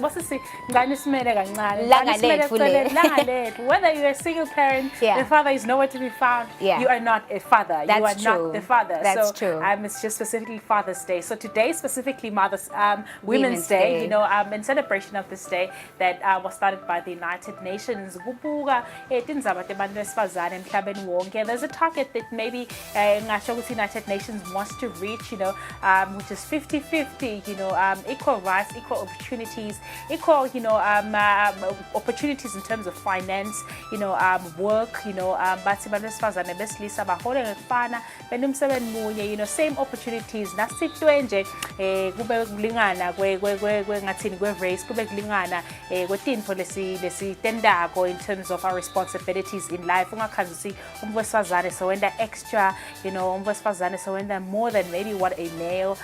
Whether you're a single parent, the father is nowhere to be found. You are not a father. You are not the father. That's true. It's just specifically Father's Day. So today specifically Women's Day. You know, in celebration of this day that was started by the United Nations. There's a target that maybe United Nations wants to reach, you know, which is 50-50, you know, equal rights, equal opportunities, equal, you know, opportunities in terms of finance, you know, work, you know, you know, same opportunities. Nasitwenje kube kulingana race, kube kulingana kwetintfo lesitendako in terms of our responsibilities in life. Ungakhazi umfesifazane so wenda extra, you know, umfesifazane so wenda more than maybe what a male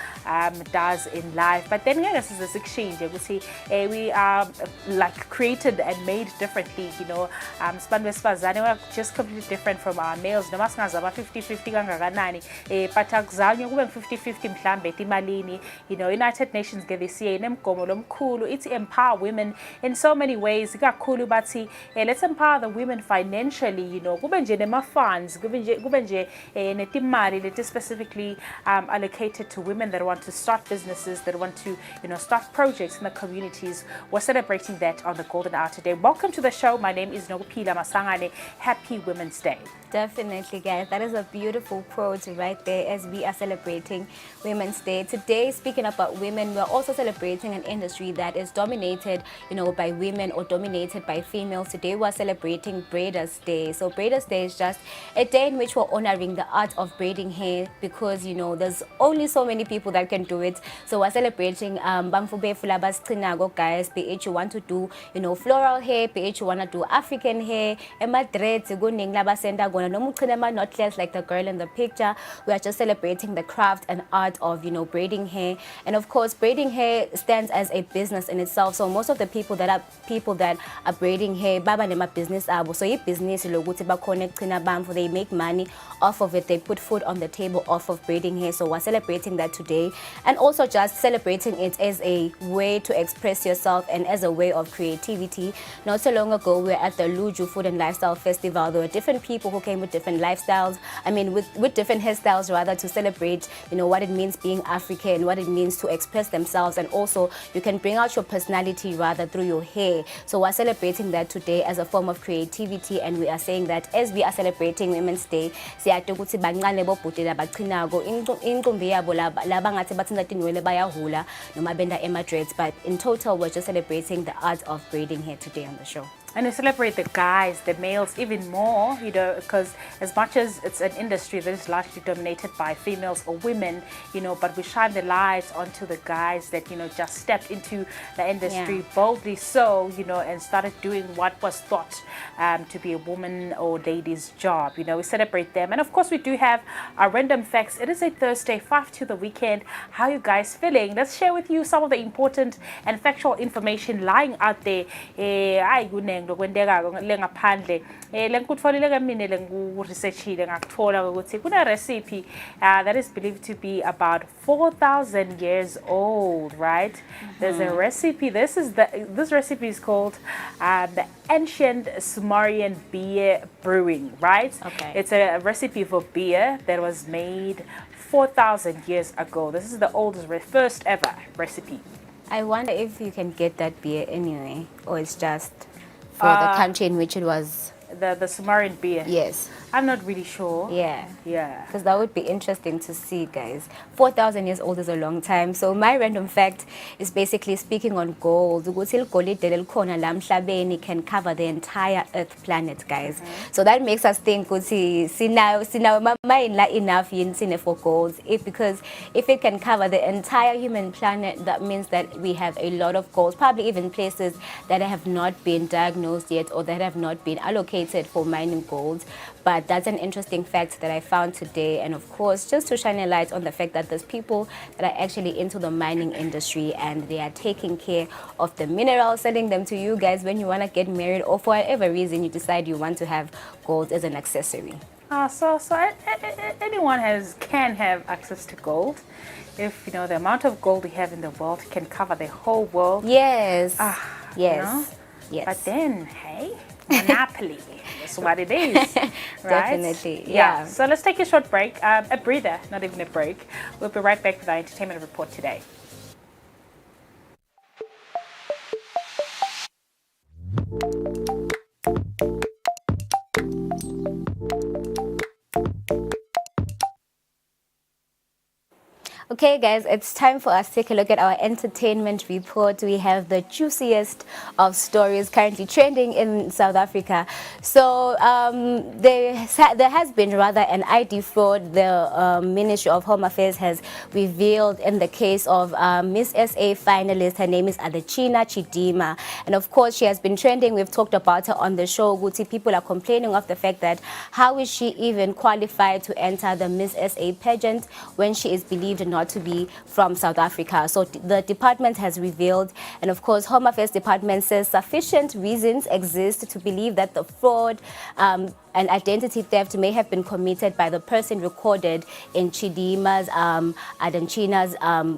does in life. But then this is exchange. We are like created and made differently, you know. We're just completely different from our males. No masingaza 50-50 kangakanani. Patakuzalwe kube 50-50 mhlambe timalini. You know, United Nations get this year nemgomo lomkhulu. It's empower women in so many ways. Ikakhulu bathi let's empower the women financially, you know. Kube nje nema funds, kube nje netimali that is specifically allocated to women that want to start businesses, that want to, you know, start projects in the communities. We're celebrating that on the Golden Hour today. Welcome to the show. My name is Nokupila Masangane. Happy Women's Day. Definitely, guys. That is a beautiful quote right there as we are celebrating Women's Day. Today, speaking about women, we're also celebrating an industry that is dominated, you know, by women or dominated by females. Today, we're celebrating Braiders Day. So Braiders Day is just a day in which we're honoring the art of braiding hair because, you know, there's only so many people that can do it. So we're celebrating Bamfube Fulabas Trinago, guys, be it you want to do, you know, floral hair, be it you want to do African hair, not less like the girl in the picture. We are just celebrating the craft and art of, you know, braiding hair. And of course, braiding hair stands as a business in itself. So most of the people that are braiding hair, baba nema business abo. So business they make money off of it. They put food on the table off of braiding hair. So we're celebrating that today, and also just celebrating it as a way to express yourself and as a way of creativity. Not so long ago, we were at the Luju Food and Lifestyle Festival. There were different people who came with different lifestyles. I mean, with different hairstyles, rather, to celebrate, you know, what it means being African, what it means to express themselves, and also you can bring out your personality rather through your hair. So we're celebrating that today as a form of creativity, and we are saying that as we are celebrating Women's Day, but in total, we're just celebrating the art of braiding hair today on the show. And we celebrate the guys, the males, even more, you know, because as much as it's an industry that is largely dominated by females or women, you know, but we shine the light onto the guys that, you know, just stepped into the industry boldly so, you know, and started doing what was thought to be a woman or lady's job. You know, we celebrate them. And of course, we do have our random facts. It is a Thursday, 5 to the weekend. How are you guys feeling? Let's share with you some of the important and factual information lying out there. Ngaphandle lengikutfolile kamine lengu-researchile ngakuthola ukuthi kuna recipe that is believed to be about 4,000 years old, right? There's a recipe. This recipe is called the ancient Sumerian beer brewing, right? Okay. It's a recipe for beer that was made 4,000 years ago. This is the oldest, first ever recipe. I wonder if you can get that beer anyway, or it's just for the country in which it was. The Sumerian beer. Yes. I'm not really sure. Yeah. Yeah. Because that would be interesting to see, guys. 4,000 years old is a long time. So my random fact is basically speaking on gold. It can cover the entire Earth planet, guys. So that makes us think, enough for gold. Because if it can cover the entire human planet, that means that we have a lot of gold, probably even places that have not been diagnosed yet or that have not been allocated for mining gold. But that's an interesting fact that I found today. And of course, just to shine a light on the fact that there's people that are actually into the mining industry and they are taking care of the minerals, selling them to you guys when you want to get married or for whatever reason you decide you want to have gold as an accessory. So anyone can have access to gold. if the amount of gold we have in the world can cover the whole world. Yes. Yes. Yes. But then, hey, monopoly. That's what it is. Right? Definitely. Yeah. So let's take a short break. A breather, not even a break. We'll be right back with our entertainment report today. Okay, guys, it's time for us to take a look at our entertainment report. We have the juiciest of stories currently trending in South Africa. So there has been rather an ID fraud the Ministry of Home Affairs has revealed in the case of Miss SA finalist. Her name is Eswatini Chidima. And of course, she has been trending. We've talked about her on the show. Guti, people are complaining of the fact that how is she even qualified to enter the Miss SA pageant when she is believed not to be from South Africa. So the department has revealed, and of course Home Affairs Department says sufficient reasons exist to believe that the fraud and identity theft may have been committed by the person recorded in Chidima's, Eswatini's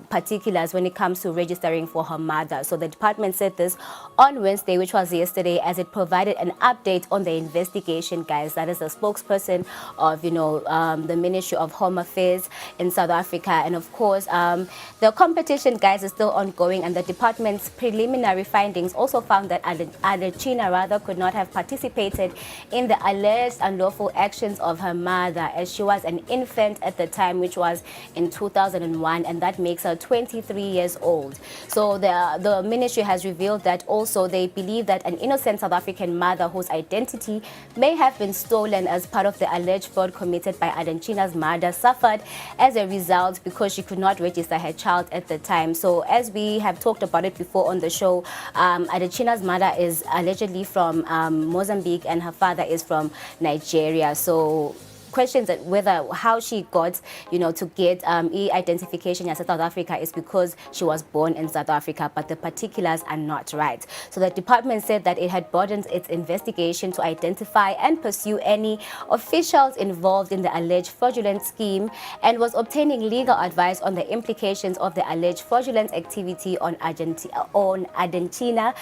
particulars when it comes to registering for her mother. So the department said this on Wednesday, which was yesterday, as it provided an update on the investigation, guys. That is the spokesperson of, the Ministry of Home Affairs in South Africa. And of course, the competition, guys, is still ongoing, and the department's preliminary findings also found that Eswatini rather could not have participated in the alleged unlawful actions of her mother, as she was an infant at the time, which was in 2001, and that makes her 23 years old. So the ministry has revealed that also they believe that an innocent South African mother whose identity may have been stolen as part of the alleged fraud committed by Eswatini's mother suffered as a result because she could not register her child at the time. So as we have talked about it before on the show, Eswatini's mother is allegedly from Mozambique and her father is from Nigeria. So questions that whether how she got to get e-identification as South Africa is because she was born in South Africa, but the particulars are not right. So the department said that it had broadened its investigation to identify and pursue any officials involved in the alleged fraudulent scheme and was obtaining legal advice on the implications of the alleged fraudulent activity on Eswatini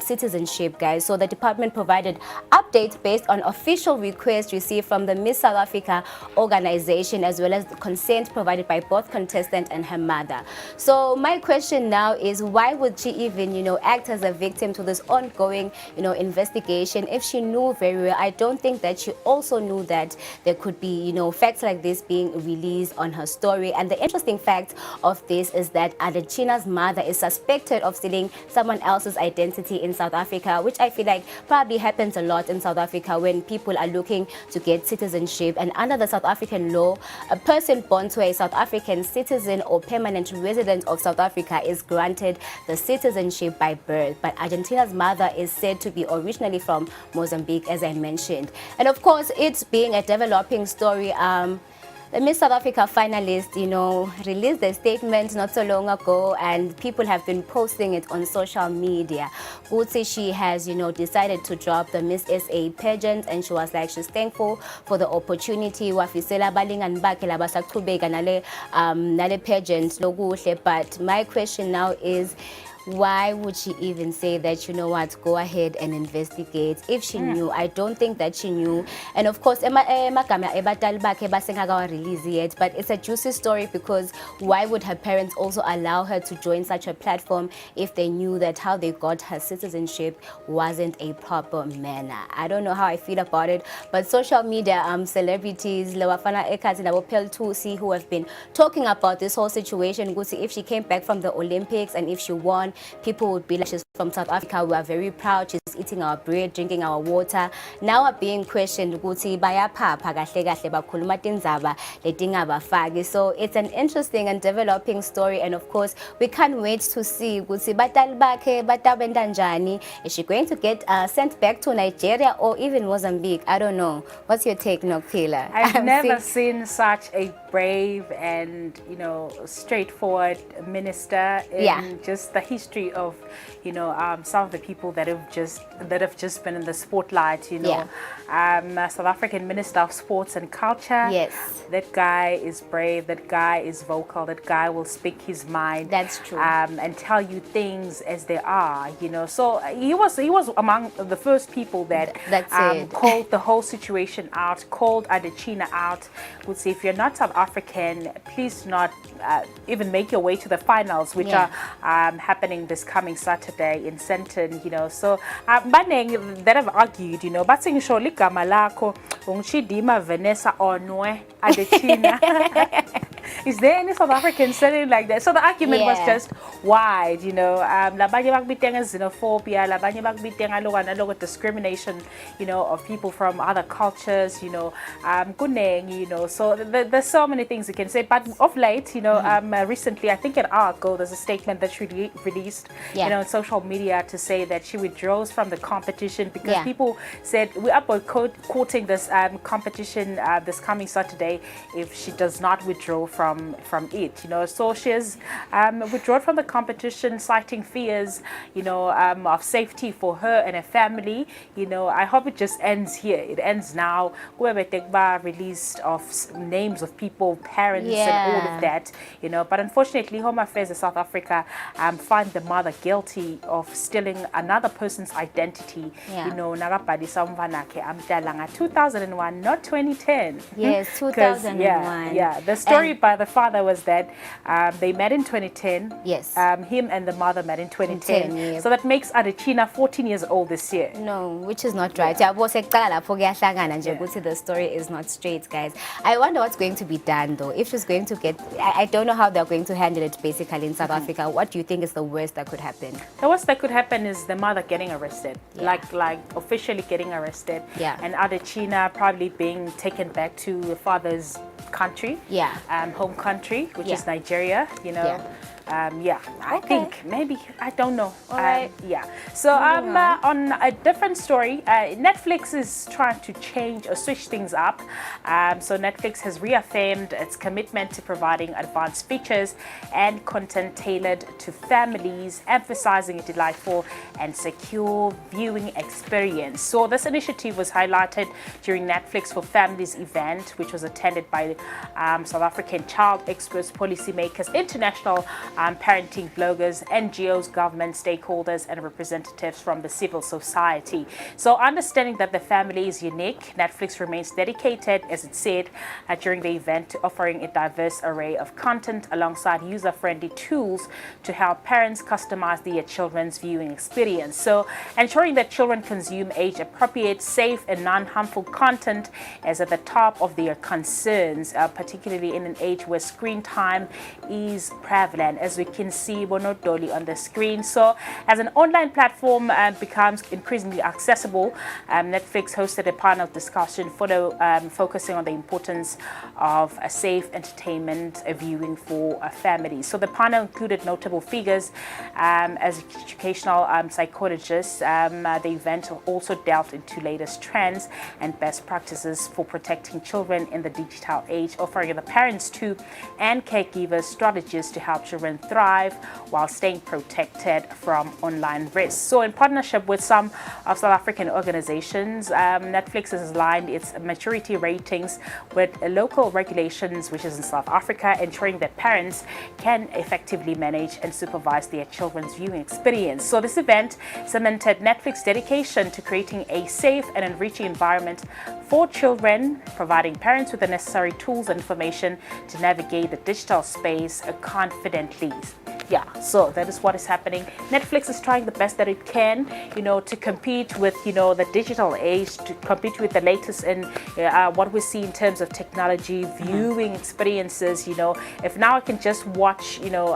citizenship, guys. So the department provided updates based on official requests received from the Miss South Africa organization, as well as the consent provided by both contestant and her mother. So my question now is, why would she even, act as a victim to this ongoing, investigation if she knew very well? I don't think that she also knew that there could be, facts like this being released on her story. And the interesting fact of this is that Eswatini's mother is suspected of stealing someone else's identity in South Africa, which I feel like probably happens a lot in South Africa when people are looking to get citizenship. And under the South African law, a person born to a South African citizen or permanent resident of South Africa is granted the citizenship by birth. But Eswatini's mother is said to be originally from Mozambique, as I mentioned. And of course, it's being a developing story. The Miss South Africa finalist, released a statement not so long ago, and people have been posting it on social media. Guti, she has, decided to drop the Miss SA pageant, and she was like, she's thankful for the opportunity. Wafisela balingani bakhe labasaqhubeka nale pageant lokuhle. But my question now is, why would she even say that, go ahead and investigate if she knew? I don't think that she knew. And of course, emagama ebatali bakhe basengakawa release yet, but it's a juicy story because why would her parents also allow her to join such a platform if they knew that how they got her citizenship wasn't a proper manner? I don't know how I feel about it, but social media celebrities, Lawafana Ekas and Pel Tusi, who have been talking about this whole situation, if she came back from the Olympics and if she won, people would be like, she's from South Africa, we are very proud, she's eating our bread, drinking our water. Now are being questioned, ukuthi bayaphapha kahle kahle bakhuluma tindzaba letingabafaki. So it's an interesting and developing story, and of course we can't wait to see ukuthi batali bakhe batabenda njani. Is she going to get sent back to Nigeria or even Mozambique? I don't know. What's your take, Nokhila? I've never seen such a brave and, you know, straightforward minister in Yeah. just the history of, you know, some of the people that have just been in the spotlight, you know. South African Minister of Sports and Culture. Yes. That guy is brave, that guy is vocal, that guy will speak his mind. That's true. And tell you things as they are, you know. So he was among the first people that That's it. called the whole situation out, called Adesina out, would say if you're not South African, please do not even make your way to the finals, which Yeah. are happening this coming Saturday in Senton, you know. So baneng that have argued, you know, but saying surely Gamalako, Ungchidima Vanessa Onwe Adesina. Is there any South African saying like that? So the argument was Yeah. just wide, you know. Labanye bakbitenga xenophobia, labanye bakbitenga logo discrimination, you know, of people from other cultures, you know. Kuneng, you know. So there's so many things you can say. But of late, you know, recently, I think an hour ago, there's a statement that she released, Yeah. you know, on social media to say that she withdraws from the competition because Yeah. people said we are boycotting this competition this coming Saturday if she does not withdraw from it, you know. So she has withdrawn from the competition, citing fears, you know, of safety for her and her family. You know, I hope it just ends here. It ends now. Whoever Tegba released of names of people, parents, and all Yeah. of that, you know. But unfortunately, Home Affairs of South Africa find the mother guilty of stealing another person's identity. Yeah. You know, Nagabadisa Mvanake Amdalanga 2001, not 2010. Yes, 'Cause, 2001. Yeah. The story And- by the father was that they met in 2010. Yes. Him and the mother met in 2010. 10, yeah. So that makes Adesina 14 years old this year. No, which is not right. Yabo sekuqala lapho kuyahlangana nje ukuthi the story is not straight, guys. I wonder what's going to be done though. If she's going to get, I don't know how they're going to handle it basically in South Africa. What do you think is the worst that could happen? The worst that could happen is the mother getting arrested, Yeah. like officially getting arrested. Yeah. And Adesina probably being taken back to the father's country. Yeah. Home country, which Yeah. is Nigeria. You know. Yeah. I Okay. think maybe, I don't know. All right. Yeah. So Moving on. on a different story, Netflix is trying to change or switch things up. So Netflix has reaffirmed its commitment to providing advanced features and content tailored to families, emphasizing a delightful and secure viewing experience. So this initiative was highlighted during Netflix for Families event, which was attended by South African child experts, policymakers, international parenting bloggers, NGOs, government stakeholders, and representatives from the civil society. So understanding that the family is unique, Netflix remains dedicated, as it said during the event, to offering a diverse array of content alongside user-friendly tools to help parents customize their children's viewing experience. So ensuring that children consume age-appropriate, safe, and non-harmful content is at the top of their concerns, particularly in an age where screen time is prevalent, as we can see Bonodoli on the screen. So as an online platform becomes increasingly accessible, Netflix hosted a panel discussion focusing on the importance of a safe entertainment viewing for families. So the panel included notable figures as educational psychologists. The event also delved into latest trends and best practices for protecting children in the digital age, offering the parents too and caregivers strategies to help children thrive while staying protected from online risks. So in partnership with some of South African organizations, Netflix has aligned its maturity ratings with local regulations, which is in South Africa, ensuring that parents can effectively manage and supervise their children's viewing experience. So this event cemented Netflix's dedication to creating a safe and enriching environment for children, providing parents with the necessary tools and information to navigate the digital space confidently. Yeah, so that is what is happening. Netflix is trying the best that it can, you know, to compete with, you know, the digital age, to compete with the latest in what we see in terms of technology, viewing experiences. You know, if now I can just watch, you know,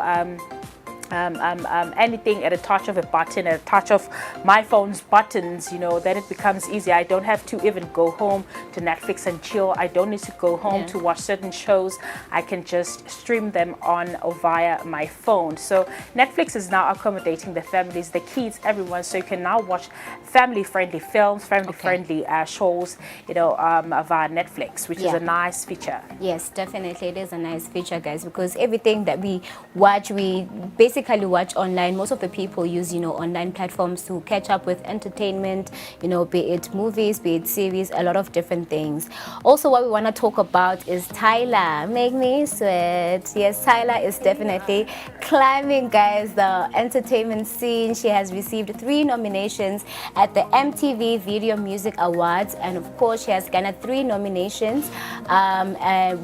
anything at a touch of a button, at a touch of my phone's buttons, then it becomes easy. I don't have to even go home to Netflix and chill. I don't need to go home to watch certain shows. I can just stream them on or via my phone. So Netflix is now accommodating the families, the kids, everyone. So you can now watch family-friendly films, family-friendly shows, via Netflix, which is a nice feature. Yes, definitely. It is a nice feature, guys, because everything that we watch, we basically watch online. Most of the people use, online platforms to catch up with entertainment, be it movies, be it series, a lot of different things. Also, what we want to talk about is Tyla. Make me sweat. Yes, Tyla is definitely climbing, guys, the entertainment scene. She has received 3 nominations at the MTV Video Music Awards, and of course, she has garnered 3 nominations,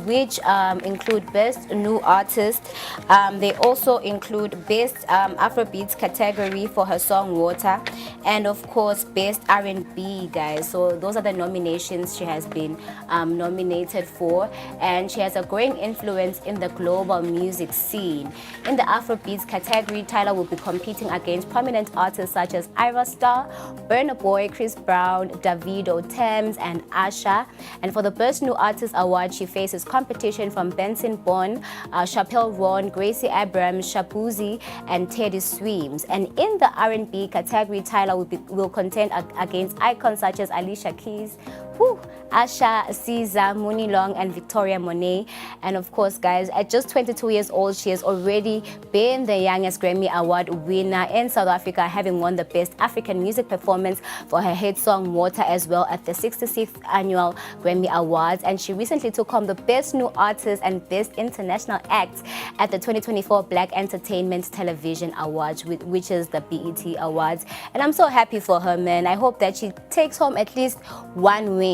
which include Best New Artist. They also include Best Afrobeats category for her song Water, and of course Best R&B, guys. So those are the nominations she has been nominated for, and she has a growing influence in the global music scene. In the Afrobeats category, Tyla will be competing against prominent artists such as Ira Star, Burna Boy, Chris Brown, Davido, Thames, and Asha. And for the Best New Artist Award, she faces competition from Benson Bourne, Chappelle Roan, Gracie Abrams, Shabuzi, and Teddy Swims. And in the R&B category, Tyla will contend against icons such as Alicia Keys, Asha, Caesar, Mooney Long, and Victoria Monet. And of course, guys, at just 22 years old, she has already been the youngest Grammy Award winner in South Africa, having won the Best African Music Performance for her hit song Water, as well at the 66th Annual Grammy Awards. And she recently took home the Best New Artist and Best International Act at the 2024 Black Entertainment Television Awards, which is the BET Awards. And I'm so happy for her, man. I hope that she takes home at least 1 win.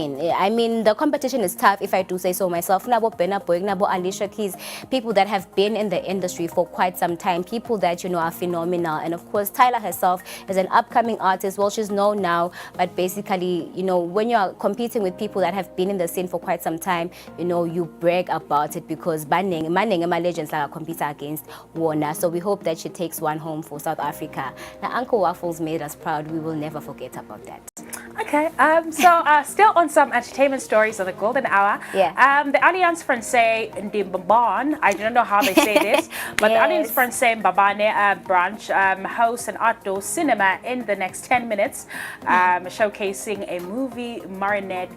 I mean, the competition is tough, if I do say so myself. Nabo Burna Boy, Nabo Alicia Keys, people that have been in the industry for quite some time, people that, are phenomenal. And of course, Tyla herself is an upcoming artist. Well, she's known now, but basically, when you're competing with people that have been in the scene for quite some time, you brag about it, because Manning my legends that are competing against Warner. So we hope that she takes 1 home for South Africa. Now, Uncle Waffles made us proud. We will never forget about that. Okay, so still on some entertainment stories of the golden hour. Yeah. The Alliance Francaise de Mbabane, I don't know how they say this, but the Alliance Francaise Mbabane branch hosts an outdoor cinema in the next 10 minutes, showcasing a movie, Marinade.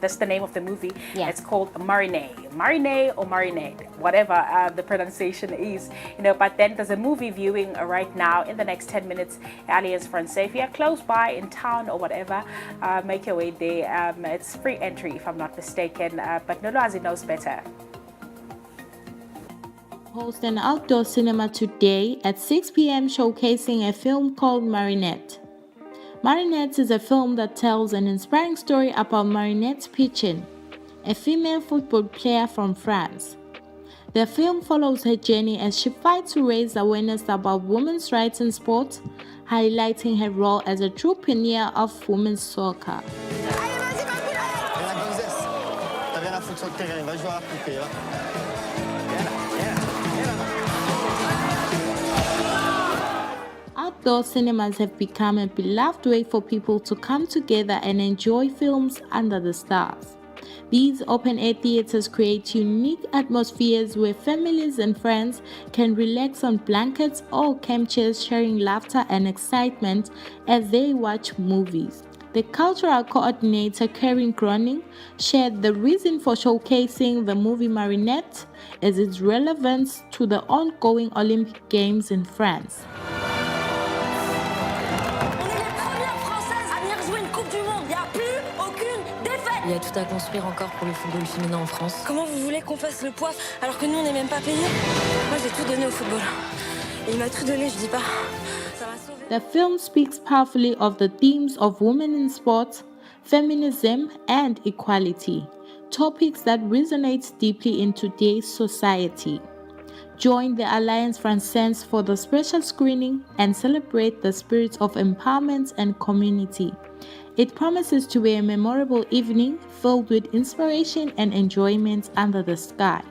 That's the name of the movie. Yeah. It's called Marinade or Marinade, whatever the pronunciation is. But then there's a movie viewing right now in the next 10 minutes, Alliance Francaise. If you're close by in town or whatever, make your way there. It's free entry, if I'm not mistaken, but Nolwazi knows better. Host an outdoor cinema today at 6 p.m. showcasing a film called Marinette. Marinette is a film that tells an inspiring story about Marinette Pichon, a female football player from France. The film follows her journey as she fights to raise awareness about women's rights in sport, highlighting her role as a true pioneer of women's soccer. Outdoor cinemas have become a beloved way for people to come together and enjoy films under the stars. These open-air theaters create unique atmospheres where families and friends can relax on blankets or camp chairs, sharing laughter and excitement as they watch movies. The cultural coordinator, Karen Groening, shared the reason for showcasing the movie Marinette is its relevance to the ongoing Olympic Games in France. Il y a tout à construire encore pour le football féminin en France. Comment vous voulez qu'on fasse le poids alors que nous on n'est même pas payés? Moi j'ai tout donné au football. Et il m'a tout donné, je dis pas. Ça m'a sauvé. The film speaks powerfully of the themes of women in sports, feminism, and equality, topics that resonate deeply in today's society. Join the Alliance Francaise for the special screening and celebrate the spirit of empowerment and community. It promises to be a memorable evening filled with inspiration and enjoyment under the sky.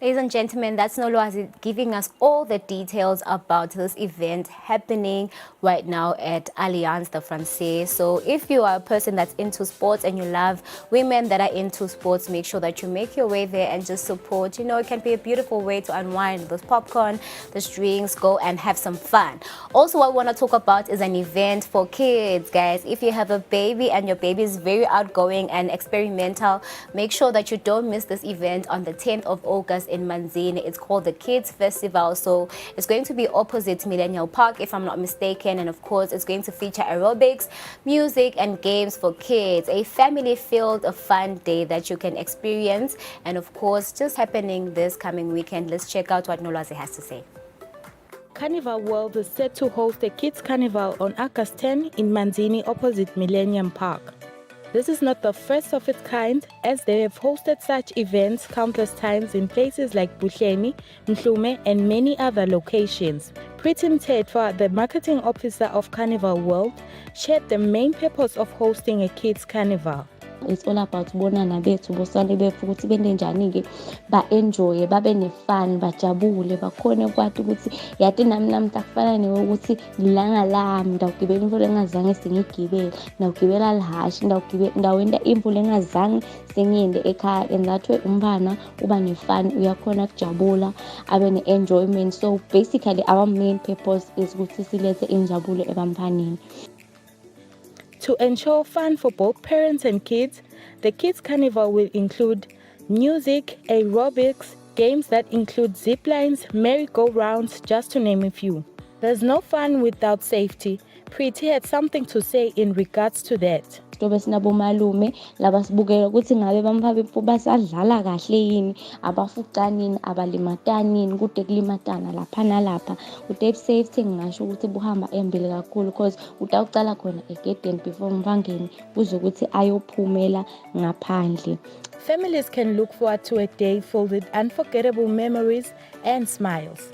Ladies and gentlemen, that's Nolwazi giving us all the details about this event happening right now at Alliance de Francais. So if you are a person that's into sports and you love women that are into sports, make sure that you make your way there and just support. You know, it can be a beautiful way to unwind those popcorn, those drinks, go and have some fun. Also, what we want to talk about is an event for kids, guys. If you have a baby and your baby is very outgoing and experimental, make sure that you don't miss this event on the 10th of August in Manzini. It's called the Kids Festival. So it's going to be opposite Millennial Park, if I'm not mistaken. And of course, it's going to feature aerobics, music, and games for kids. A family-filled, fun day that you can experience. And of course, just happening this coming weekend. Let's check out what Nolwazi has to say. Carnival World is set to host a Kids Carnival on August 10 in Manzini opposite Millennium Park. This is not the first of its kind, as they have hosted such events countless times in places like Buhleni, Mhlume, and many other locations. Pritim Tetwa, the marketing officer of Carnival World, shared the main purpose of hosting a kids carnival. It's all about bonana bethu bosale befu ukuthi bende njani ke ba enjoy babe ne fun bajabule bakhona kwathi ukuthi yathi nami takufana newe ukuthi lilanga lami ndawugibela imvula engazange singigibele ndawugibela lihashi ndawenda imvula engazange sengiyende ekhaya and that way umntwana uba ne fun uyakhona kujabula abe ne enjoyment. So basically our main purpose is ukuthi silethe injabulo ebantwaneni. To ensure fun for both parents and kids, the Kids Carnival will include music, aerobics, games that include zip lines, merry-go-rounds, just to name a few. There's no fun without safety. Preeti had something to say in regards to that. Tobe sinabomalume labasibukela ukuthi ngabe bamphaphe basadlala kahle yini abafuqani yini abalimatani yini kude kulimatana lapha nalapha kude safety ngisho ukuthi buhamba embele kakhulu because utawucala khona egedeni before mvangeni kuze ukuthi ayophumela ngaphandle. Families can look forward to a day filled with unforgettable memories and smiles.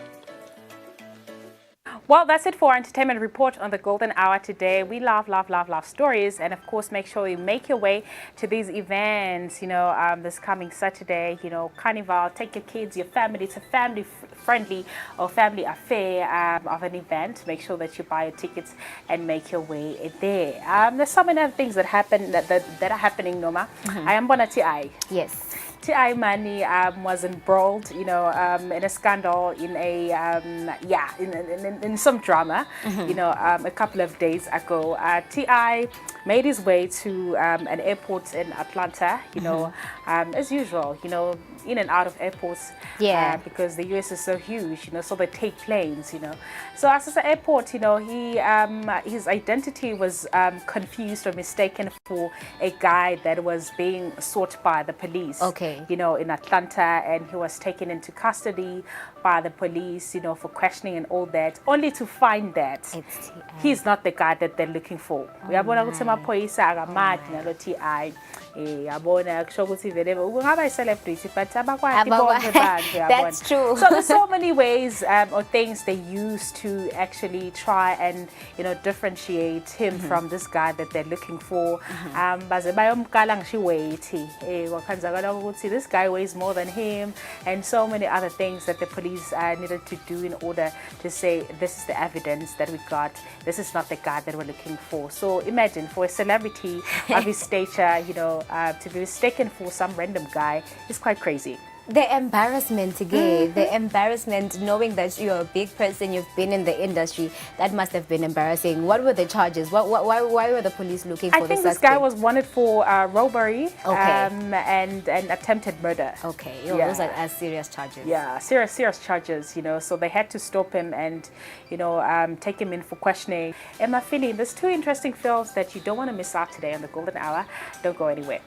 Well, that's it for our entertainment report on the Golden Hour today. We love stories, and of course, make sure you make your way to these events. You know, this coming Saturday, you know, Carnival. Take your kids, your family. It's a family-friendly or family affair of an event. Make sure that you buy your tickets and make your way there. There's so many other things that happen that are happening, Noma. I am Bona Ti. Yes. T.I. Mani was embroiled, you know, in a scandal, in a in some drama, you know, a couple of days ago. T.I. made his way to an airport in Atlanta, you know, as usual, you know, in and out of airports, because the US is so huge, you know, so they take planes, you know. So as the airport, you know, his identity was confused or mistaken for a guy that was being sought by the police. Okay. You know, in Atlanta, and he was taken into custody by the police, you know, for questioning and all that, only to find that he's not the guy that they're looking for. Uyabona ukuthi amaphoyisa akamadi ngalo T.I. Yabona kusho ukuthi vele ungaba celebrity but abakwati bonke bantu yabona. That's true. So there's so many ways or things they use to actually try and, you know, differentiate him from this guy that they're looking for. Baze bayomkala ngishiwethi wakanzakala ukuthi this guy weighs more than him, and so many other things that the police needed to do in order to say this is the evidence that we got, this is not the guy that we're looking for. So imagine for a celebrity of his stature, you know, to be mistaken for some random guy is quite crazy. The embarrassment again, the embarrassment knowing that you're a big person, you've been in the industry, that must have been embarrassing. What were the charges? Why were the police looking for the suspect? I think this guy was wanted for robbery Okay. and attempted murder. Okay, Yeah. those are serious charges. Yeah, serious charges, you know, so they had to stop him and, you know, take him in for questioning. And my feeling, there's two interesting films that you don't want to miss out today on the Golden Hour. Don't go anywhere.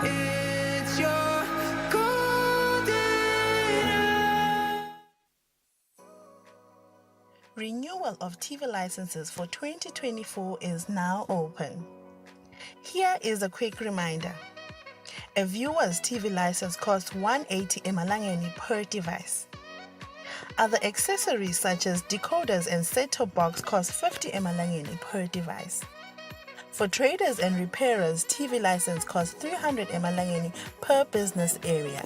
It's your golden hour. Renewal of TV licenses for 2024 is now open. Here is a quick reminder. A viewer's TV license costs 180 emalangeni per device. Other accessories such as decoders and set-top box cost 50 emalangeni per device. For traders and repairers, TV license costs 300 emalangeni per business area.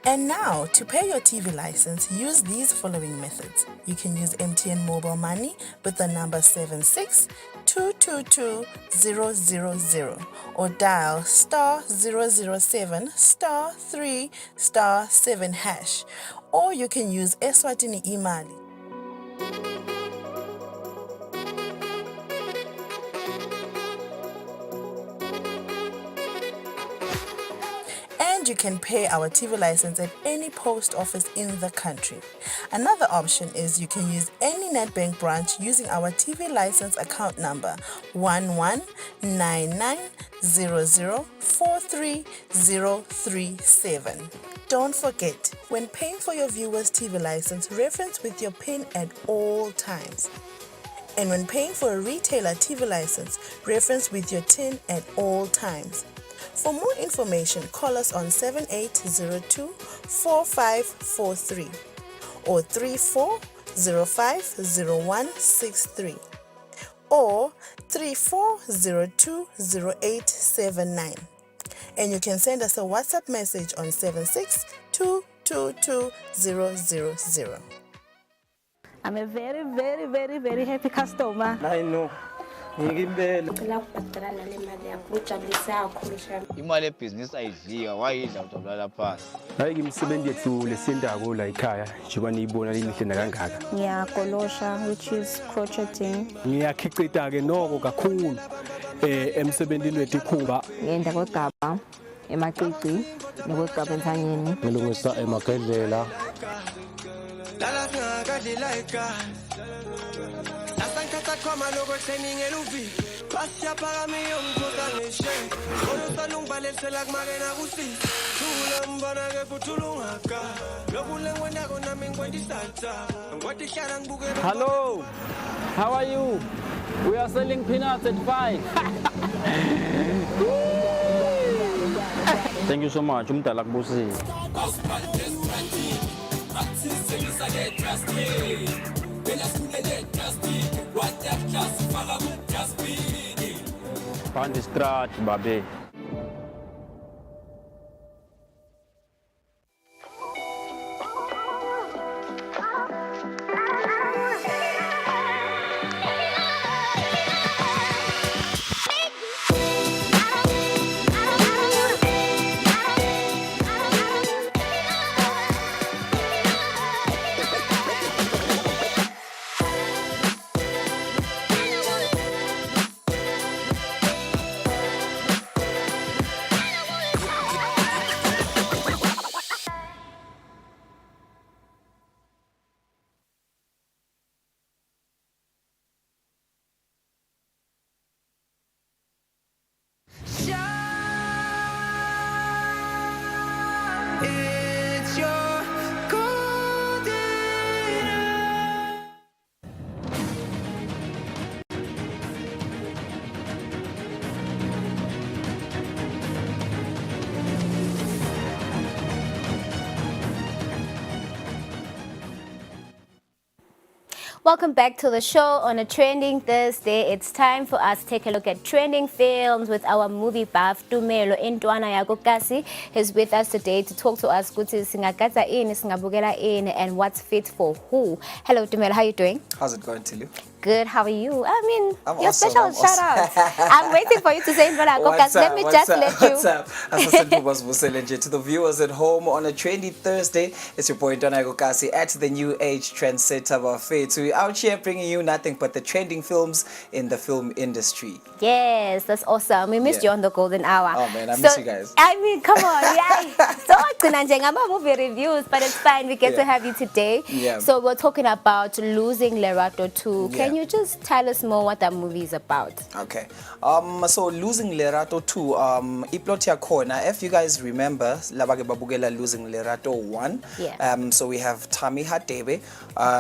And now, to pay your TV license, use these following methods. You can use MTN Mobile Money with the number 762222000 or dial *007 *3 *7 hash. Or you can use Eswatini Imali. And you can pay our TV license at any post office in the country. Another option is you can use any NetBank branch using our TV license account number 119900430037. Don't forget, when paying for your viewers' TV license, reference with your PIN at all times. And when paying for a retailer TV license, reference with your TIN at all times. For more information, call us on 7802-4543 or 34050163 or 34020879. And you can send us a WhatsApp message on 762222000. I'm a very, very, very, very happy customer. I know. Imali yebhizinisi ayidliwa wayidla utolala phansi. Hayi ngimsebenzi yethu lesindako la ekhaya njengoba niyibona limihle nakangaka. Ngiyakolosha, which is crocheting. Ngiyakhicita ke noko kakhulu emsebenzini wethu ikhumba. Ngenda kwegaba emacici nokwegaba entsanyeni. Ngilungisa emagedlela. Hello, how are you? We are selling peanuts at 5. Thank you so much. Umdala kubusi. Find the scratch, baby. Welcome back to the show on a Trending Thursday. It's time for us to take a look at trending films with our movie buff, Tumelo Intwana Yagokasi. He's with us today to talk to us Guti Singakata in, Singabugela in, and what's fit for who. Hello, Tumelo, how are you doing? How's it going, Tilu? Good, how are you? I mean, I'm your awesome, special shout out. I'm waiting for you to say Intwana Yagokasi. Let me just let you. What's up? As I said, to the viewers at home on a Trendy Thursday, it's your boy Intwana Yagokasi at the New Age Trendsetter Buffet. So we're out here bringing you nothing but the trending films in the film industry. Yes, that's awesome. We missed you on the golden hour. Oh man, I miss you guys. I mean, come on, yeah. So I'm movie reviews, but it's fine. We get to have you today. Yeah. So we're talking about Losing Lerato 2. Can you just tell us more what that movie is about? Okay. So Losing Lerato 2, iplot yakhona, if you guys remember, labake babukela Losing Lerato 1. Yeah. So we have Tammy Hadebe,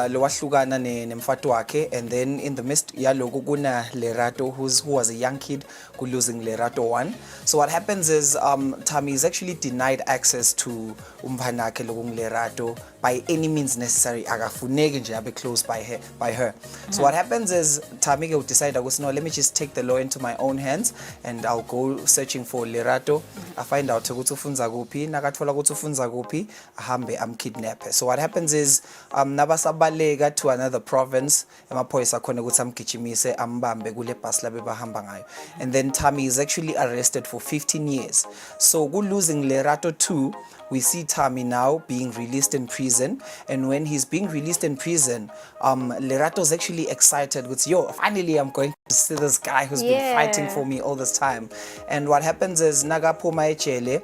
lo wahlukana nemfatu wakhe, and then in the midst yaloku kuna Lerato who was a young kid who losing Lerato 1. So what happens is Tammy is actually denied access to umbanakhe lokung Lerato by any means necessary. Akafuneki nje abe close by her. So what happens is Tammy will decide, no, let me just take the law into my own hands and I'll go searching for Lerato. I find out ukuthi ufunza kuphi, nakathola ukuthi ufunza kuphi, ahambe amkidnap. So what happens is nabasabaleka to another province, emaphoyisa khona ukuthi amgijimise ambambe kule bus labe bahamba ngayo. And then Tammy is actually arrested for 15 years. So losing Lerato 2, we see Tammy now being released in prison, and when he's being released in prison, Lerato's actually excited with, yo, finally I'm going to see this guy who's been fighting for me all this time. And what happens is nagaphuma ejele,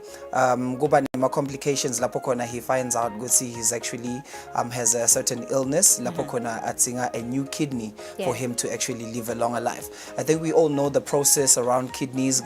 kuba nema complications lapho khona he finds out ukuthi he's actually has a certain illness, lapho khona atsinga a new kidney for him to actually live a longer life. I think we all know the process around kidneys.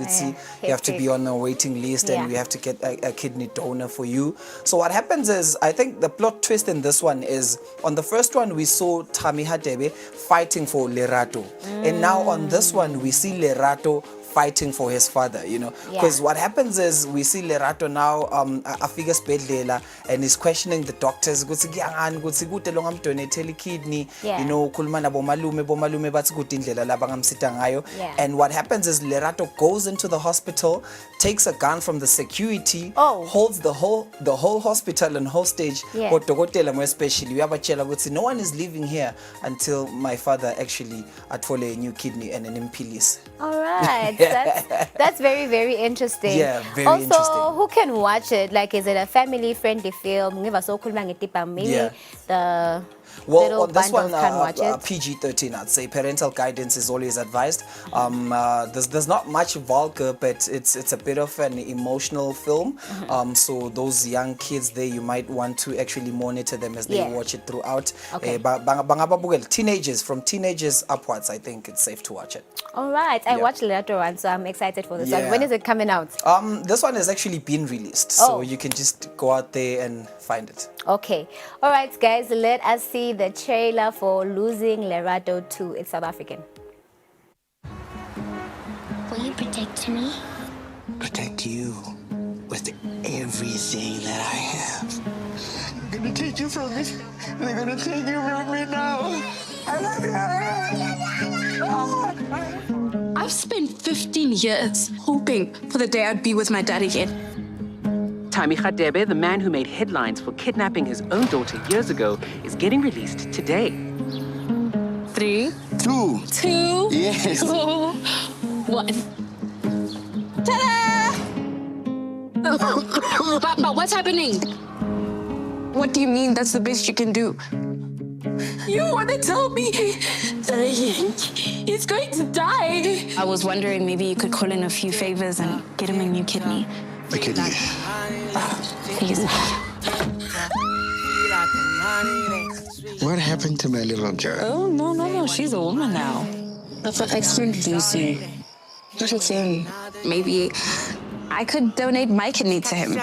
You have to be on a waiting list, and we have to get a kidney donor for you. So what happens is, I think the plot twist in this one is, on the first one we saw Tammy Hadebe fighting for Lerato, and now on this one we see Lerato fighting for his father, you know, because what happens is we see Lerato now afika esibhedlela and he's questioning the doctors ukuthi kuyangani ukuthi kude lo ngamdonate kidney, you know, khuluma nabo bomalume bathi kude indlela laba ngamsita ngayo. And what happens is Lerato goes into the hospital, takes a gun from the security, holds the whole hospital and hostage. Kodokotela more especially uyabatshela ukuthi no one is leaving here until my father actually athole a new kidney and an impilisi. All right. That's very, very interesting. Yeah, very also, interesting. Who can watch it? Like, is it a family-friendly film? Maybe the well, on this one, can watch it. PG-13, I'd say. Parental guidance is always advised. There's not much vulgar, but it's a bit of an emotional film. So those young kids there, you might want to actually monitor them as they watch it throughout. Teenagers, from teenagers upwards, I think it's safe to watch it. All right, I watched the later one, so I'm excited for this one. When is it coming out? This one has actually been released, so you can just go out there and find it. Okay. All right, guys, let us see the trailer for Losing Lerato 2. It's South African. Will you protect me? Protect you with everything that I have. I'm gonna take you from me. They're gonna take you from me now. I love you. I've spent 15 years hoping for the day I'd be with my dad again. Tammy Hadebe, the man who made headlines for kidnapping his own daughter years ago, is getting released today. 3, 2, 2, yes, 1. Ta-da! But what's happening? What do you mean that's the best you can do? You want to tell me he's going to die? I was wondering maybe you could call in a few favors and get him a new kidney. A kidney. Please. What happened to my little girl? Oh, no. She's a woman now. But for explain Lucy. What you saying? Maybe I could donate my kidney to him.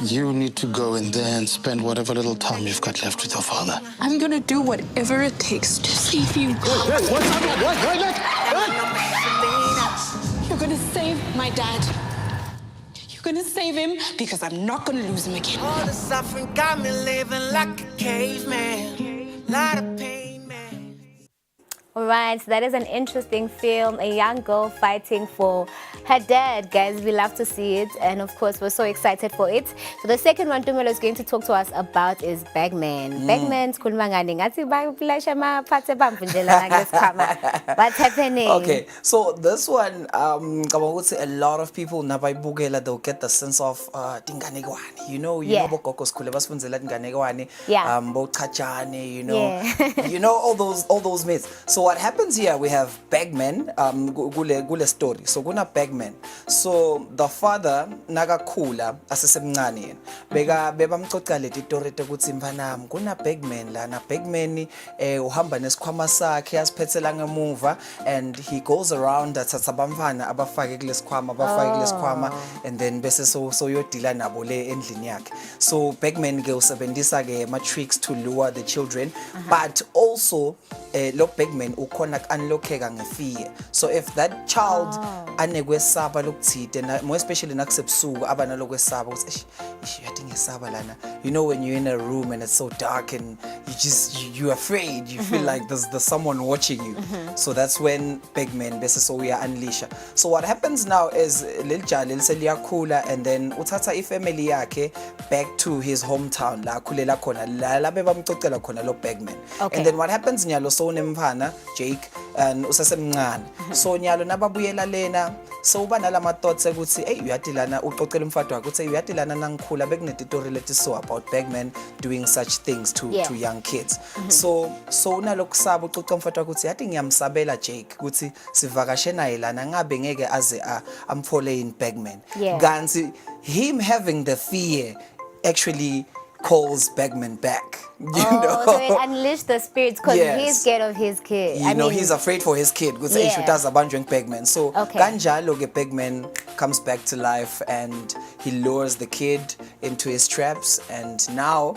You need to go in there and spend whatever little time you've got left with your father. I'm gonna do whatever it takes to save you. What's up? What? You're gonna save my dad. You're gonna save him because I'm not gonna lose him again. All the suffering got me living like a caveman. Lot of pain, man. All right, so that is an interesting film, a young girl fighting for her dad. Guys, we love to see it, and of course, we're so excited for it. So the second one Tumelo is going to talk to us about is Bagman. Bagman's What's happening? Okay, so this one, a lot of people they'll get the sense of tinganegwane. You know bokokos khule basifunzela tinganegwane, bo chachane, you know all those myths. So what happens here, we have bagmen, gule story. So kuna bagmen. So the father nakakhula asesemncane yena. Bebamcoca leti story ukuthi mfanami kuna bagmen lana. Bagmen uhamba nesikhwama sakhe asiphethela ngemuva, and he goes around athatha abamfana abafake kulesikhwama and then bese so yodila nabo le endlini yakhe. So bagmen ke usebenzisa ke ama tricks to lure the children, but also lo bagman ukhona unlockeka ngefear. So if that child anekwesaba lokuthide, more especially nakusebusuku abana lokwesaba ukuthi yathi ngesaba lana, you know, when you're in a room and it's so dark and you're afraid, you feel like there's someone watching you. So that's when bagman bese so we unleash. So what happens now is lil jali seliyakhula, and then uthatha ifamily yakhe back to his hometown la khulela khona la bebamcocela khona lo bagman. And then what happens nyalo so unemfana Jake and usasemncane. So nyalo nababuyela lena so uba nalama thoughts ukuthi uyathi lana uxoxela umfati wakhe uthi uyathi lana nangikhula bekunetitori leti so about bagmen doing such things to young kids. So unalokusaba uxoxa umfati wakhe uthi yathi ngiyamsabela Jake ukuthi sivakashe naye lana ngabe ngeke aze amphole in bagman. Gansi him having the fear actually calls bagman back. You know? So it unleashed the spirits because he's scared of his kid. You know, he's afraid for his kid. Because bagman. So kanjalo ke bagman comes back to life and he lures the kid into his traps, and now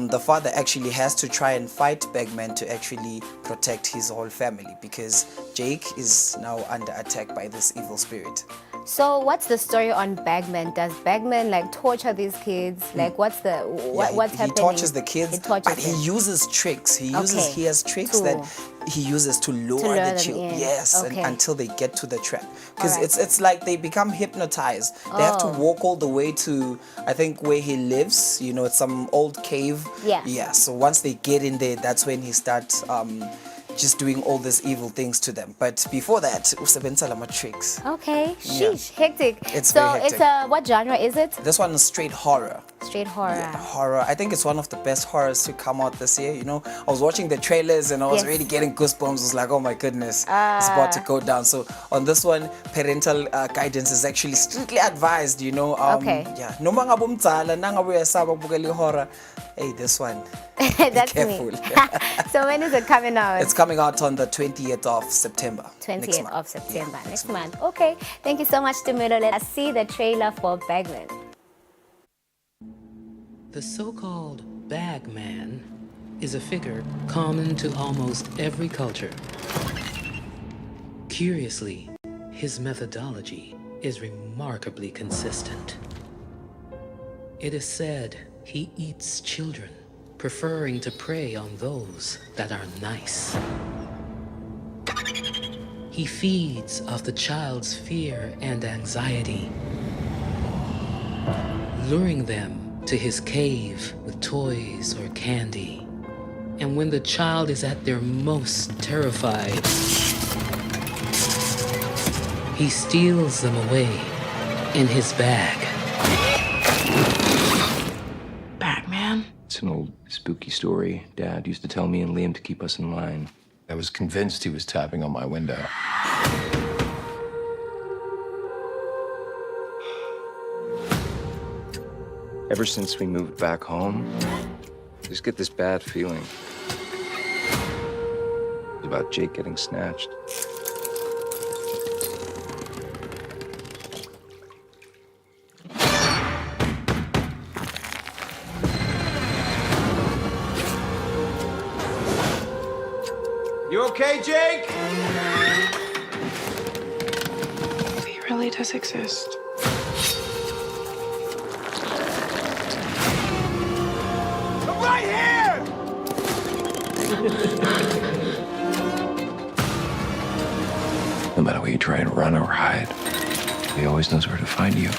the father actually has to try and fight bagman to actually protect his whole family, because Jake is now under attack by this evil spirit. So what's the story on bagman? Does bagman like torture these kids? Like what's happening? He tortures the kids, but he uses tricks. He has tricks that he uses to lure the children. Yes, and until they get to the trap. Because it's like they become hypnotized. They have to walk all the way to, I think, where he lives. You know, it's some old cave. Yeah. So once they get in there, that's when he starts just doing all these evil things to them. But before that, usebenzisa lama tricks. Okay, sheesh, hectic. It's very hectic. It's what genre is it? This one is straight horror. Straight horror. Yeah, horror. I think it's one of the best horrors to come out this year. You know, I was watching the trailers and I was really getting goosebumps. I was like, oh my goodness, it's about to go down. So on this one, parental guidance is actually strictly advised. You know, yeah. No manga bumtsala nanga buyasaba bukeli horror. Hey, this one. That's be careful. me. So when is it coming out? It's coming out on the 20th of September. 20th of September, next month. Okay, thank you so much, Tumelo. Let us see the trailer for Bagman. The so-called bagman is a figure common to almost every culture. Curiously, his methodology is remarkably consistent. It is said he eats children, preferring to prey on those that are nice. He feeds off the child's fear and anxiety, luring them to his cave with toys or candy. And when the child is at their most terrified, he steals them away in his bag. Batman? It's an old spooky story Dad used to tell me and Liam to keep us in line. I was convinced he was tapping on my window. Ever since we moved back home, I just get this bad feeling about Jake getting snatched. You okay, Jake? He really does exist. I'm right here! No matter where you try and run or hide, he always knows where to find you.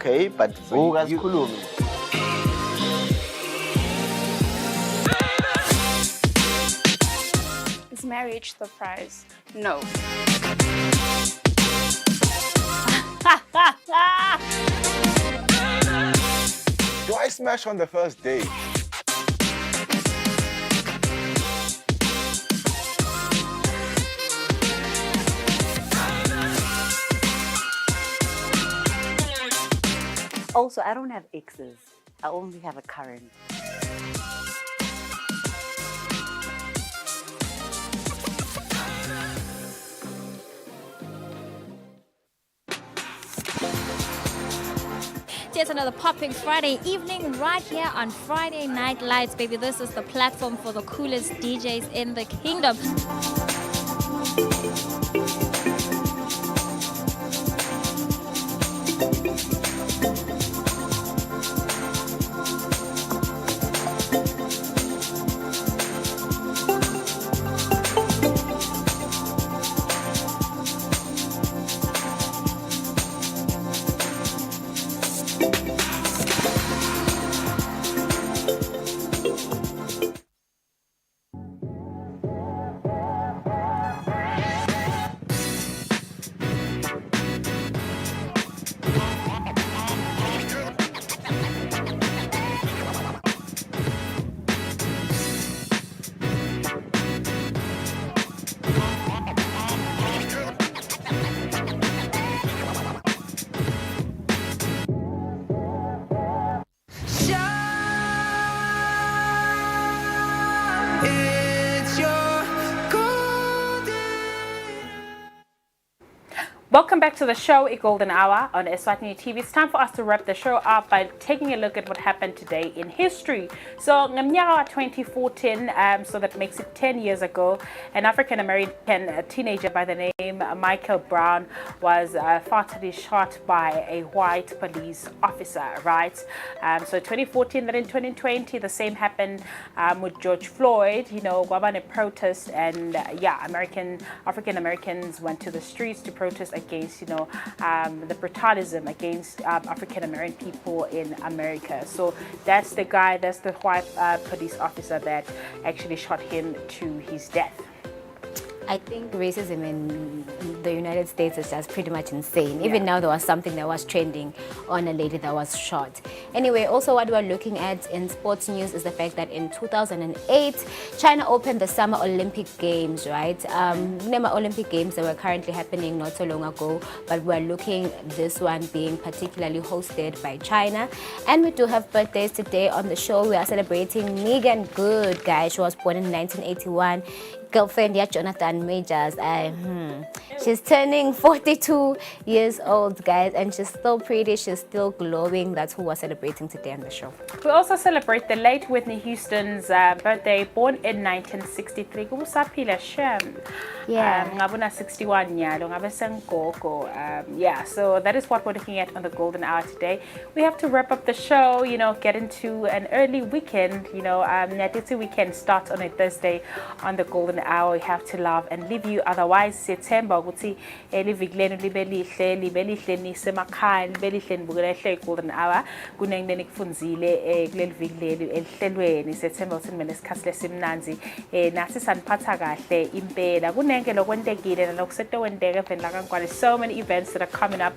Okay, but vuka sikhulume. Is marriage the prize? No. Do I smash on the first date? Also, I don't have exes. I only have a current. Here's another popping Friday evening right here on Friday Night Lights, baby. This is the platform for the coolest DJs in the kingdom. Welcome back to the show, A Golden Hour on Eswatini TV. It's time for us to wrap the show up by taking a look at what happened today in history. So, ngomnyaka 2014, so that makes it 10 years ago, an African-American teenager by the name Michael Brown was fatally shot by a white police officer, right? So 2014, then in 2020, the same happened with George Floyd. You know, a protest, and African-Americans went to the streets to protest against, the brutalism against African-American people in America. So that's the guy, that's the white police officer that actually shot him to his death. I think racism in the United States is just pretty much insane. Even now, there was something that was trending on a lady that was shot. Anyway, also what we're looking at in sports news is the fact that in 2008, China opened the Summer Olympic Games, right? Olympic Games that were currently happening not so long ago, but we're looking this one being particularly hosted by China. And we do have birthdays today on the show. We are celebrating Megan Good, guys. She was born in 1981. Girlfriend, Jonathan Majors. She's turning 42 years old, guys, and she's still pretty, she's still glowing. That's who we're celebrating today on the show. We also celebrate the late Whitney Houston's birthday, born in 1963. Yeah. 61 yeah, so that is what we're looking at on the Golden Hour today. We have to wrap up the show, get into an early weekend. Nyatiti weekend starts on a Thursday on the Golden Hour. We have to love and leave you. Otherwise, September, ukuthi livikleni libe lihle nisemakhaya libe lihle nibukele Golden Hour kunengene kufunzile kuleli vikleli elihlelweni September uthi nimene isikhathi lesimnanzi nathi saniphatha kahle impela kunenge lokwentekile nalokusetowendeke eveni la kaNkwane. So many events that are coming up.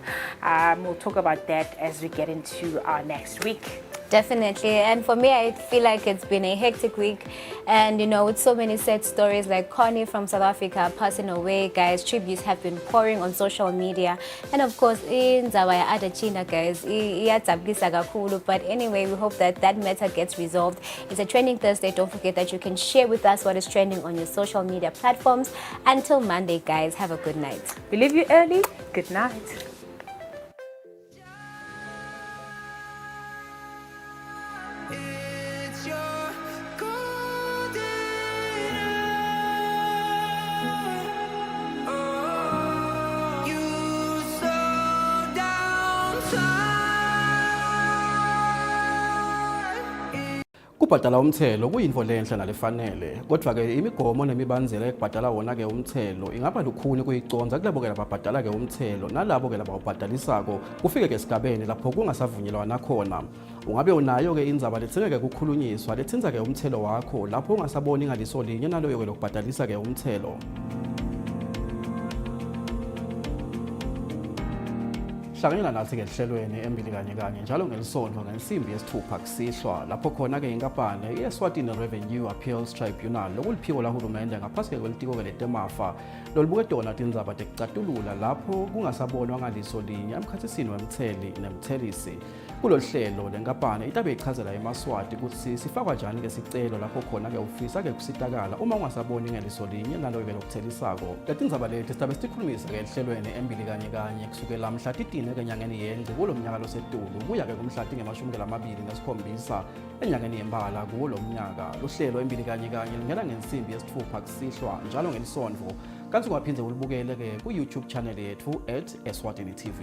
We'll talk about that as we get into our next week. Definitely. And for me, I feel like it's been a hectic week. And, with so many sad stories like Connie from South Africa passing away, guys. Tributes have been pouring on social media. And, of course, in Zawaya Adachina, guys. But anyway, we hope that that matter gets resolved. It's a Trending Thursday. Don't forget that you can share with us what is trending on your social media platforms. Until Monday, guys, have a good night. We leave you early. Good night. Ukubhadala umthelo kuyinto lenhle nalefanele, kodwa ke imigomo nemibanzela ekubhadala wona ke umthelo ingaba lukhuni kuyiconza kulabo ke lababhadala ke umthelo nalabo ke labawubhadalisako kufike ke esigabeni lapho kungasavunyelwana khona. Ungabe unayo ke indzaba lethingeke kukhulunyiswa lethinza ke umthelo wakho lapho ungasaboni ngaliso linye naloyo ke lokubhadalisa ke umthelo. Hlanganyela nathi ke ehlelweni embili kanye njalo ngelisonto ngensimbi yesithupha kusihlwa lapho khona ke inkampani iEswatini Revenue Appeals Tribunal lokuliphiko lahulumende ngaphasi kwelitiko ke letemafa lolubuke tona tindzaba tekucatulula lapho kungasabonwa ngaliso linye emkhathisini wemtheli nemthelisi. Kulolu hlelo lenkampani itabe ichazela eMaswati ukuthi sifakwa njani ke sicelo lapho khona ke ufisa ke kusitakala uma ungasaboni ngeliso linye naloyo ke lokuthelisako. Letindzaba leti sitabe sikhulumisa ke ehlelweni embili kanye kusukela mhla 13 enyangeni yengci kulo mnyaka losetulu kuya ke kumhla tingama27 enyangeni yembala kulo mnyaka. Luhlelo embili kanye lingena ngensimbi yesithupha kusihlwa njalo ngelisonto kanti ungaphindze ulibukele ke ku YouTube channel yethu @Eswatini TV.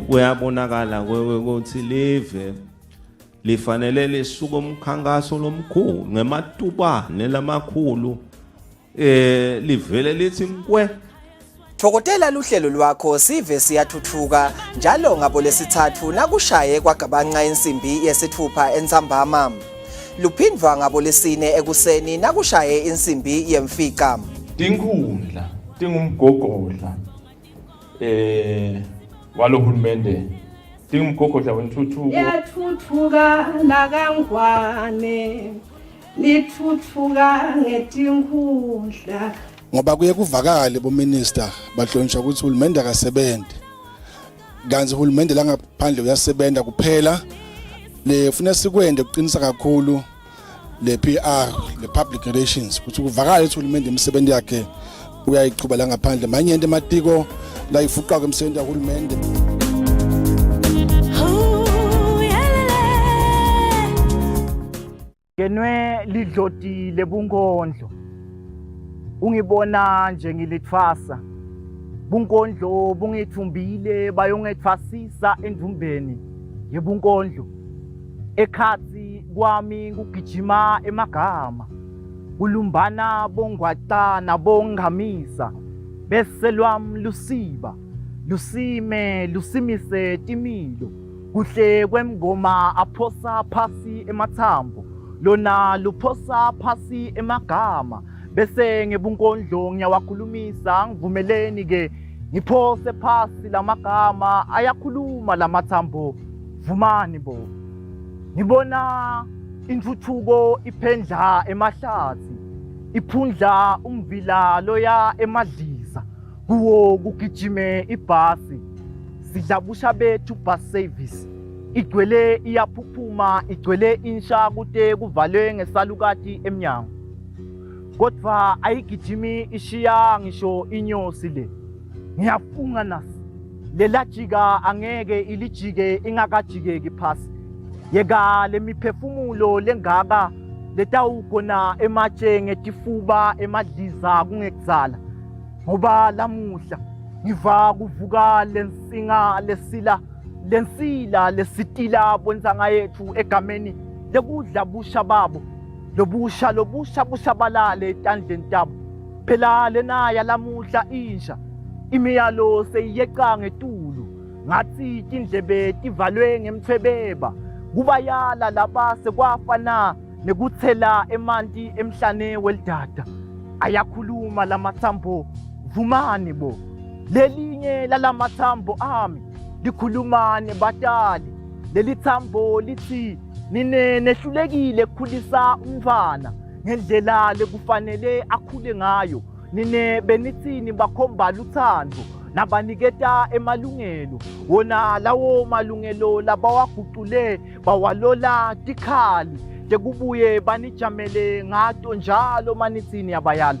Kuyabonakala ukuthi live lifanele lisuka umkhankaso lomkhulu ngematubane lamakhulu livele lithi nkwe. Thokotela luhlelo lwakho sive siyathuthuka njalo ngabo lesithathu nakushaye kwagabanqa insimbi yesithupha entsambama. Luphindwa ngabo lesine ekuseni nakushaye insimbi yemfika. Tinkhundla tingumgogodla walohulumende tingumgogodla wentuthuko. Yathuthuka nakangwane lithuthuka ngetinkhundla. Ngoba kuye kuvakale bominister bahlonishwa ukuthi uhulumende akasebenze. Kanti uhulumende la ngaphandle uyasebenza kuphela. Lefuna sikwende kuqinisa kakhulu le PR le public relations ukuthi kuvakale ukuthi uhulumende imisebenzi yakhe uyayichuba la ngaphandle manje into ematiko la ifuqa kwemsebenzi kahulumende. Ngenwe lidloti lebunkondlo ungibona nje ngilithwasa bunkondlo bungithumbile bayongethwasisa endumbeni yebunkondlo ekhathi kwami kugijima emagama kulumbana bongwaxa nabongamisa bese lwam lusiba lusime lusimise timilo kuhle kwemngoma aphosa phasi emathambo lona luphosa phasi emagama bese ngebunkondlo ngiyawakhulumisa ngivumeleni ke ngiphose phasi lamagama ayakhuluma lamathambo vumani bo. Ngibona intuthuko iphendla emahlathi iphundla umvila loya emadliza kuwo kugijime ibhasi sidlabusha bethu bus service igcwele iyaphuphuma igcwele insha kude kuvalwe ngesalukati emnyango kodwa ayigijimi ishiya ngisho inyosi le ngiyafunga nasi lelajika angeke ilijike ingakajikeki phasi yeka lemiphefumulo lengaka letawukona ematshe ngetifuba emadliza kungekudzala ngoba lamuhla ngiva kuvuka lensinga lensila lesitila bonzanga yethu egameni lekudla busha babo lobusha bushabalale etandleni tabo phela lena yalamuhla insha imiyalo seyiyeqa ngetulu ngathi tindlebe tivalwe ngemthwebeba kubayala laba sekwafana nekuthela emanti emhlane welidada ayakhuluma lamathambo vumani bo lelinye lalamathambo ami likhuluma nebatali lelithambo lithi nine nehlulekile kukhulisa umfana ngendlela lekufanele akhule ngayo nine benithini bakhomba luthando nabaniketa emalungelo wona lawo malungelo labawaguqule bawalola tikhali tekubuye banijamele ngato njalo manithini yabayala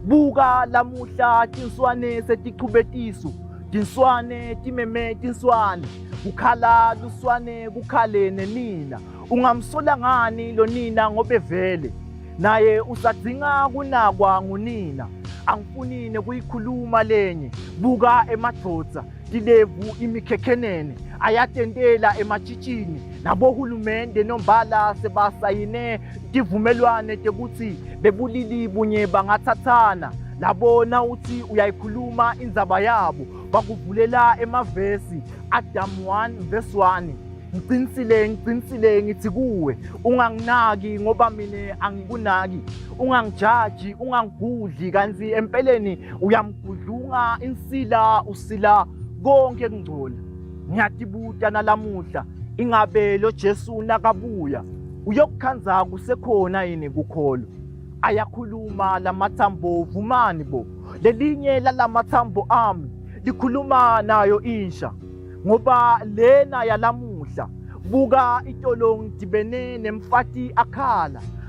buka lamuhla tinswane setichubetiso tinswane timeme tinswane kukhala luswane kukhale nenina ungamsola ngani lo nina ngobe vele naye usadzinga kunakwa ngunina angifuni nekuyikhuluma lenye buka emadvodza tilevu imikhekhenene ayatentela ematshitshini nabohulumende nombala sebasayine tivumelwane tekutsi bebulili bunye bangatsatsana labona uthi uyayikhuluma indzaba yabo bakuvulela emavesi Adam 1 verse 1 ngicinisile ngithi kuwe unganginaki ngoba mina angikunaki ungangijaji ungangigudli kanti empeleni uyamgudlunga insila usila konke kungcola ngiyatibuta nalamuhla ingabe lo Jesu nakabuya uyokukhanza kusekhona yini kukholo ayakhuluma lamathambo vumani bo lelinye lalamathambo ami likhuluma nayo insha ngoba lena yalamuhla buka itolo ngidibene nemfati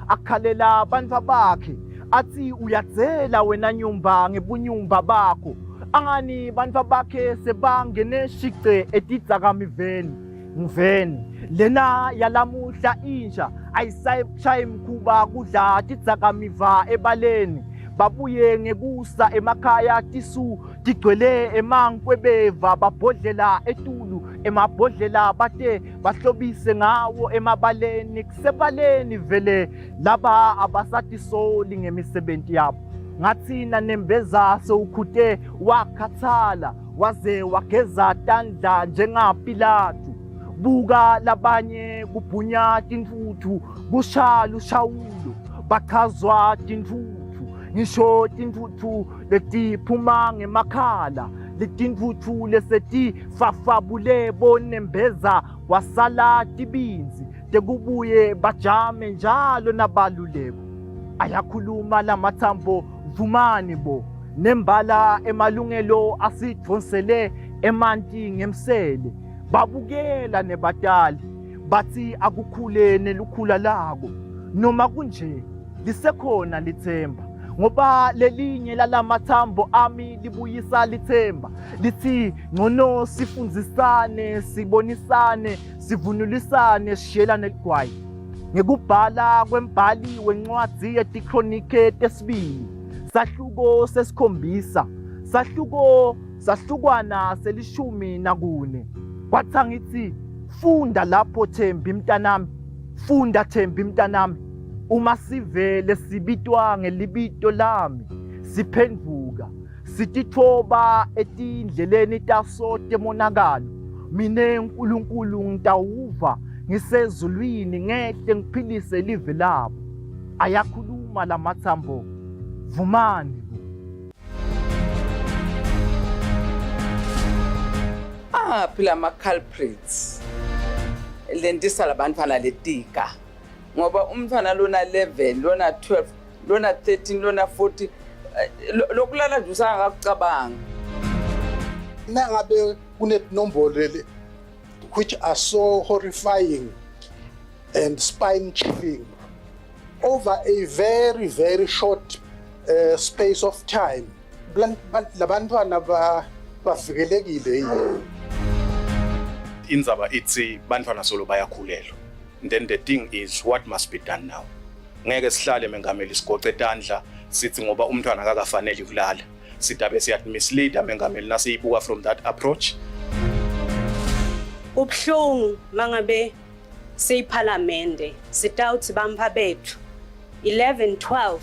akhalela bantfu bakhe athi uyadzela wena nyumba ngebunyumba bakho angani bantfu bakhe sebangene shice etidzakamiveni ngiveni lena yalamuhla insha ayisayishaye mkhuba kudla tidzakamiva ebaleni babuye ngekusa emakhaya tisu tigcwele emankwebeva babhodlela etulu emabhodlela bate bahlobise ngawo emabaleni kusebaleni vele laba abasatisoli ngemisebenzi yabo ngathina nembeza sewukhute wakhathala waze wageza tandla njengaPilatu buka labanye kubhunya tintfuthu kusha lushawulo bachazwa tintfuthu ngisho tintfuthu letiphuma ngemakhala letintfuthu lesetifafabule bonembeza wasala tibinzi tekubuye bajame njalo nabaluleko ayakhuluma lamathambo vumani bo nembala emalungelo asidvonsele emanti ngemsele babukela nebatali bathi akukhule nelukhula lako noma kunje lisekhona lithemba ngoba lelinye lalamathambo ami libuyisa lithemba lithi ngono sifundzisane sibonisane sivunulisane sishelane ligwayi ngekubhala kwembhali wencwadzi yetikronike tesibili sahluko sesikhombisa sahlukwana selishumi nakune kwatha ngithi funda lapho Thembi mntanami funda Thembi mntanami uma sivele sibitwa ngelibito lami siphendvuka sitithoba etindleleni taso temonakalo mine uNkulunkulu ngitawuva ngisezulwini ngehle ngiphilise live labo ayakhuluma lamathambo vumani phila ama-culprits lentisa labantwana letika ngoba umntwana lona 11 lona 12 lona 13 lona 40 lokulala nje usangakakucabanga nangabe kunenombolo which are so horrifying and spine chilling over a very very short space of time labantwana bavikelekile yini indzaba ithi bantwana solo bayakhulelwa then the thing is what must be done now ngeke sihlale mengameli sigoce tandla sithi ngoba umntwana akakafanele ukulala sidabe siyadmislead mengameli nasiyibuka from that approach ubhlungu mangabe seyiphalamende sitawuthi bampa bethu 11 12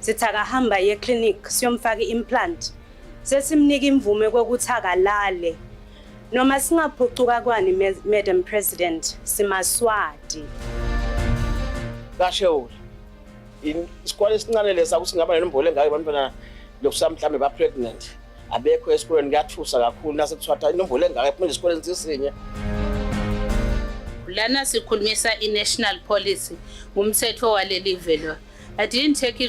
sithaka hamba ye clinic siyomfaka implant sesimnika imvume kokuthi akalale noma singaphucuka kwani Madam President simaswati kashewu isikole esincane lesa kusingaba nenombolo engaka abantwana lokusa mhlambe ba pregnant abekho esikoleni kuyathusa kakhulu nasekuthiwa inombolo engaka ephuma esikoleni sisinye lana sikhulumisa i-national policy ngumthetho waleli velo I didn't take it